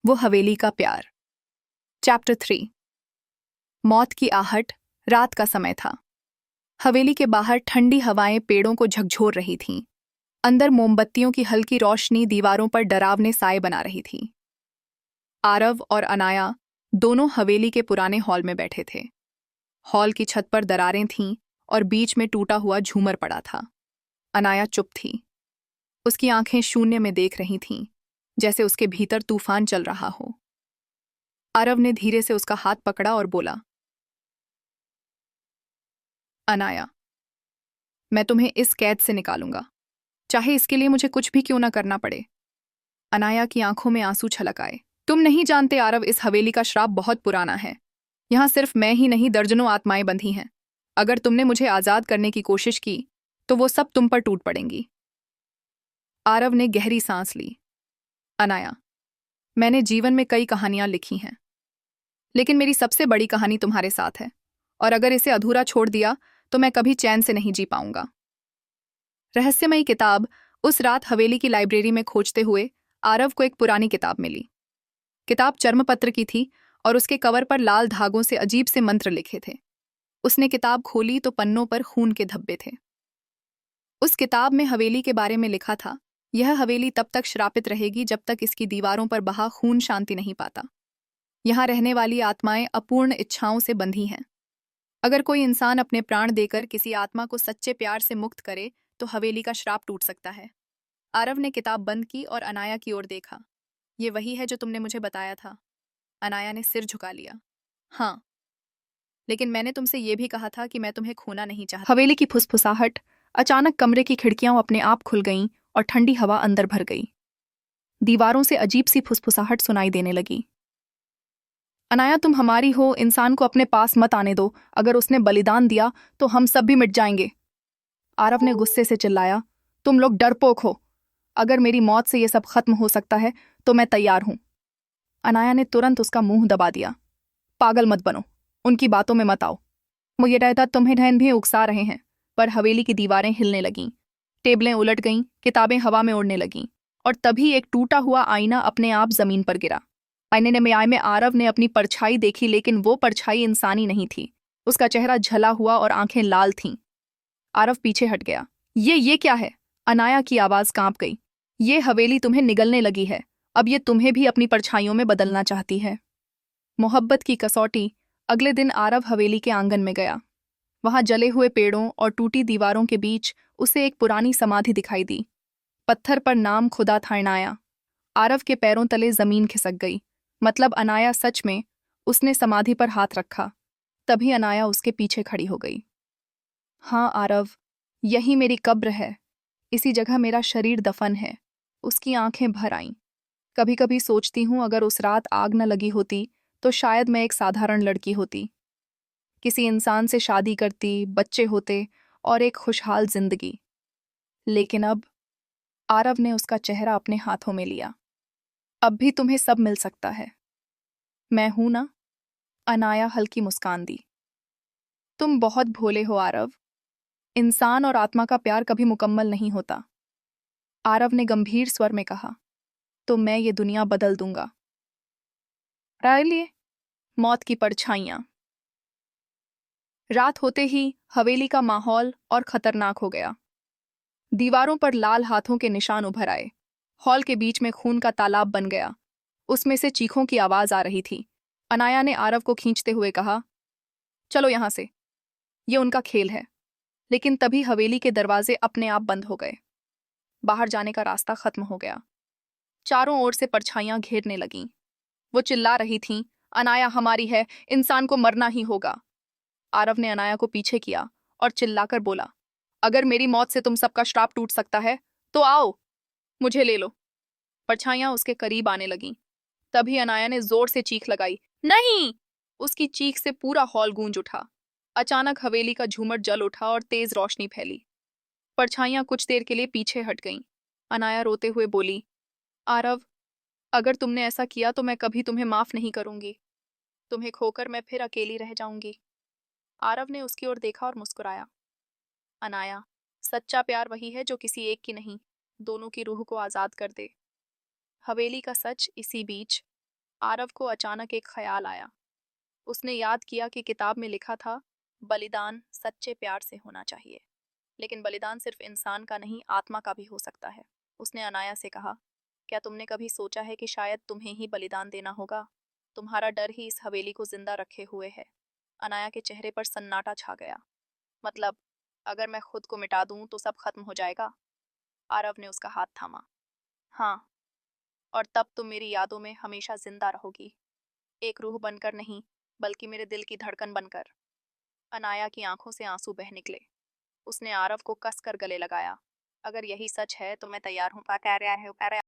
वो हवेली का प्यार। चैप्टर 3। मौत की आहट। रात का समय था। हवेली के बाहर ठंडी हवाएं पेड़ों को झकझोर रही थीं। अंदर मोमबत्तियों की हल्की रोशनी दीवारों पर डरावने साए बना रही थी। आरव और अनाया दोनों हवेली के पुराने हॉल में बैठे थे। हॉल की छत पर दरारें थीं और बीच में टूटा हुआ झूमर पड़ा था। अनाया चुप थी। उसकी आंखें शून्य में देख रही थीं, जैसे उसके भीतर तूफान चल रहा हो। आरव ने धीरे से उसका हाथ पकड़ा और बोला, अनाया, मैं तुम्हें इस कैद से निकालूंगा, चाहे इसके लिए मुझे कुछ भी क्यों ना करना पड़े। अनाया की आंखों में आंसू छलक आए। तुम नहीं जानते आरव, इस हवेली का श्राप बहुत पुराना है। यहां सिर्फ मैं ही नहीं, दर्जनों आत्माएं बंधी हैं। अगर तुमने मुझे आजाद करने की कोशिश की तो वो सब तुम पर टूट पड़ेंगी। आरव ने गहरी सांस ली। अनाया, मैंने जीवन में कई कहानियां लिखी हैं, लेकिन मेरी सबसे बड़ी कहानी तुम्हारे साथ है, और अगर इसे अधूरा छोड़ दिया तो मैं कभी चैन से नहीं जी पाऊंगा। रहस्यमयी किताब। उस रात हवेली की लाइब्रेरी में खोजते हुए आरव को एक पुरानी किताब मिली। किताब चर्मपत्र की थी और उसके कवर पर लाल धागों से अजीब से मंत्र लिखे थे। उसने किताब खोली तो पन्नों पर खून के धब्बे थे। उस किताब में हवेली के बारे में लिखा था, यह हवेली तब तक श्रापित रहेगी जब तक इसकी दीवारों पर बहा खून शांति नहीं पाता। यहाँ रहने वाली आत्माएं अपूर्ण इच्छाओं से बंधी हैं। अगर कोई इंसान अपने प्राण देकर किसी आत्मा को सच्चे प्यार से मुक्त करे तो हवेली का श्राप टूट सकता है। आरव ने किताब बंद की और अनाया की ओर देखा। ये वही है जो तुमने मुझे बताया था। अनाया ने सिर झुका लिया। हाँ, लेकिन मैंने तुमसे ये भी कहा था कि मैं तुम्हें खोना नहीं चाहता। हवेली की फुसफुसाहट। अचानक कमरे की खिड़कियां अपने आप खुल गईं और ठंडी हवा अंदर भर गई। दीवारों से अजीब सी फुसफुसाहट सुनाई देने लगी। अनाया, तुम हमारी हो, इंसान को अपने पास मत आने दो। अगर उसने बलिदान दिया तो हम सब भी मिट जाएंगे। आरव ने गुस्से से चिल्लाया, तुम लोग डरपोक हो। अगर मेरी मौत से ये सब खत्म हो सकता है तो मैं तैयार हूं। अनाया ने तुरंत उसका मुंह दबा दिया। पागल मत बनो, उनकी बातों में मत आओ। मुझे रहता तुम्हें रहन भी उकसा रहे हैं। पर हवेली की दीवारें हिलने लगीं, टेबलें उलट गईं, किताबें हवा में उड़ने लगीं, और तभी एक टूटा हुआ आईना अपने आप जमीन पर गिरा। आईने में आरव ने अपनी परछाई देखी, लेकिन वो परछाई इंसानी नहीं थी। उसका चेहरा झला हुआ और आंखें लाल थीं। आरव पीछे हट गया। ये क्या है? अनाया की आवाज कांप गई। ये हवेली तुम्हें निगलने लगी है। अब ये तुम्हें भी अपनी परछाइयों में बदलना चाहती है। मोहब्बत की कसौटी। अगले दिन आरव हवेली के आंगन में गया। वहां जले हुए पेड़ों और टूटी दीवारों के बीच उसे एक पुरानी समाधि दिखाई दी। पत्थर पर नाम खुदा था, अनाया। आरव के पैरों तले जमीन खिसक गई। मतलब अनाया सच में। उसने समाधि पर हाथ रखा। तभी अनाया उसके पीछे खड़ी हो गई। हाँ आरव, यही मेरी कब्र है। इसी जगह मेरा शरीर दफन है। उसकी आंखें भर आईं। कभी कभी सोचती हूँ, अगर उस रात आग न लगी होती तो शायद मैं एक साधारण लड़की होती। किसी इंसान से शादी करती, बच्चे होते और एक खुशहाल जिंदगी। लेकिन अब। आरव ने उसका चेहरा अपने हाथों में लिया। अब भी तुम्हें सब मिल सकता है। मैं हूं ना? अनाया हल्की मुस्कान दी। तुम बहुत भोले हो आरव। इंसान और आत्मा का प्यार कभी मुकम्मल नहीं होता। आरव ने गंभीर स्वर में कहा, तो मैं ये दुनिया बदल दूंगा। राय लिए। मौत की परछाइयां। रात होते ही हवेली का माहौल और खतरनाक हो गया। दीवारों पर लाल हाथों के निशान उभर आए। हॉल के बीच में खून का तालाब बन गया। उसमें से चीखों की आवाज आ रही थी। अनाया ने आरव को खींचते हुए कहा, चलो यहां से। ये उनका खेल है। लेकिन तभी हवेली के दरवाजे अपने आप बंद हो गए। बाहर जाने का रास्ता खत्म हो गया। चारों ओर से परछाइयां घेरने लगीं। वो चिल्ला रही थीं, अनाया हमारी है, इंसान को मरना ही होगा। आरव ने अनाया को पीछे किया और चिल्लाकर बोला, अगर मेरी मौत से तुम सबका श्राप टूट सकता है तो आओ, मुझे ले लो। परछाइयां उसके करीब आने लगीं। तभी अनाया ने जोर से चीख लगाई, नहीं! उसकी चीख से पूरा हॉल गूंज उठा। अचानक हवेली का झूमर जल उठा और तेज रोशनी फैली। परछाइयां कुछ देर के लिए पीछे हट गईं। अनाया रोते हुए बोली, आरव, अगर तुमने ऐसा किया तो मैं कभी तुम्हें माफ नहीं करूंगी। तुम्हें खोकर मैं फिर अकेली रह जाऊंगी। आरव ने उसकी ओर देखा और मुस्कुराया। अनाया, सच्चा प्यार वही है जो किसी एक की नहीं, दोनों की रूह को आजाद कर दे। हवेली का सच इसी बीच। आरव को अचानक एक ख्याल आया। उसने याद किया कि किताब में लिखा था, बलिदान सच्चे प्यार से होना चाहिए। लेकिन बलिदान सिर्फ इंसान का नहीं, आत्मा का भी हो सकता है। उसने अनाया से कहा, क्या तुमने कभी सोचा है कि शायद तुम्हें ही बलिदान देना होगा? तुम्हारा डर ही इस हवेली को जिंदा रखे हुए है। अनाया के चेहरे पर सन्नाटा छा गया। मतलब, अगर मैं खुद को मिटा दूं तो सब खत्म हो जाएगा? आरव ने उसका हाथ थामा। हाँ, और तब तुम मेरी यादों में हमेशा जिंदा रहोगी। एक रूह बनकर नहीं, बल्कि मेरे दिल की धड़कन बनकर। अनाया की आंखों से आंसू बह निकले। उसने आरव को कसकर गले लगाया। अगर यही सच है तो मैं तैयार हूँ।